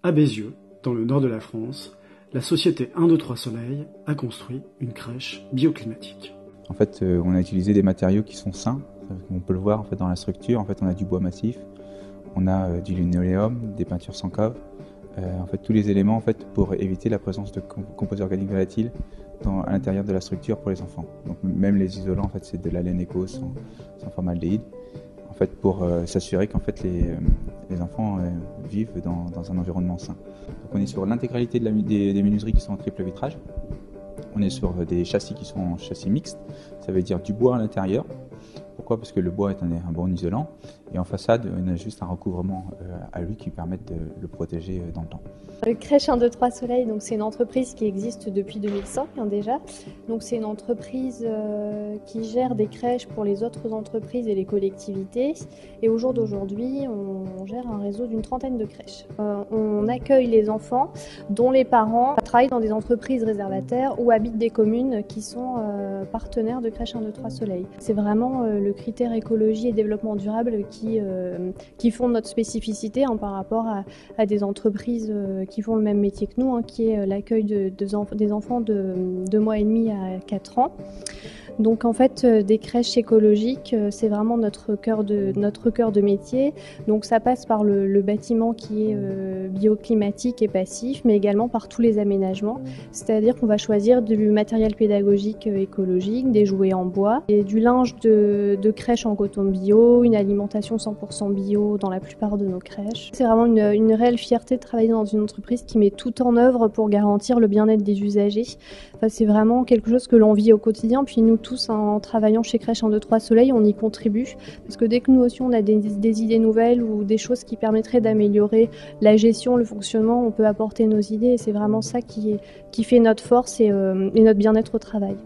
À Bézieux, dans le nord de la France, la société 1, 2, 3 Soleil a construit une crèche bioclimatique. En fait, on a utilisé des matériaux qui sont sains. On peut le voir en fait, dans la structure. En fait, on a du bois massif, on a du linoléum, des peintures sans cave. En fait, tous les éléments en fait, pour éviter la présence de composés organiques volatiles à l'intérieur de la structure pour les enfants. Donc, même les isolants, en fait, c'est de la laine éco sans formaldéhyde. En fait, pour s'assurer qu'en fait, les enfants vivent dans un environnement sain. Donc, on est sur l'intégralité des menuiseries qui sont en triple vitrage. On est sur des châssis qui sont en châssis mixtes, ça veut dire du bois à l'intérieur. Pourquoi ? Parce que le bois est un bon isolant. Et en façade, on a juste un recouvrement à lui qui permet de le protéger dans le temps. Crèche 1, 2, 3 Soleil, donc c'est une entreprise qui existe depuis 2005 déjà. Donc c'est une entreprise qui gère des crèches pour les autres entreprises et les collectivités. Et au jour d'aujourd'hui, on gère un réseau d'une trentaine de crèches. On accueille les enfants dont les parents travaillent dans des entreprises réservataires ou habitent des communes qui sont partenaires de Crèche 1, 2, 3 Soleil. C'est vraiment le critère écologie et développement durable qui font notre spécificité par rapport à des entreprises qui font le même métier que nous, qui est l'accueil des enfants de 2 mois et demi à 4 ans. Donc en fait, des crèches écologiques, c'est vraiment notre cœur de métier. Donc ça passe par le bâtiment qui est bioclimatique et passif, mais également par tous les aménagements. C'est-à-dire qu'on va choisir du matériel pédagogique écologique, des jouets en bois, et du linge de crèche en coton bio, une alimentation 100% bio dans la plupart de nos crèches. C'est vraiment une réelle fierté de travailler dans une entreprise qui met tout en œuvre pour garantir le bien-être des usagers. Enfin, c'est vraiment quelque chose que l'on vit au quotidien, puis nous tous, en travaillant chez Crèche 1, 2, 3 Soleil, on y contribue. Parce que dès que nous aussi on a des idées nouvelles ou des choses qui permettraient d'améliorer la gestion, le fonctionnement, on peut apporter nos idées. Et c'est vraiment ça qui fait notre force et notre bien-être au travail.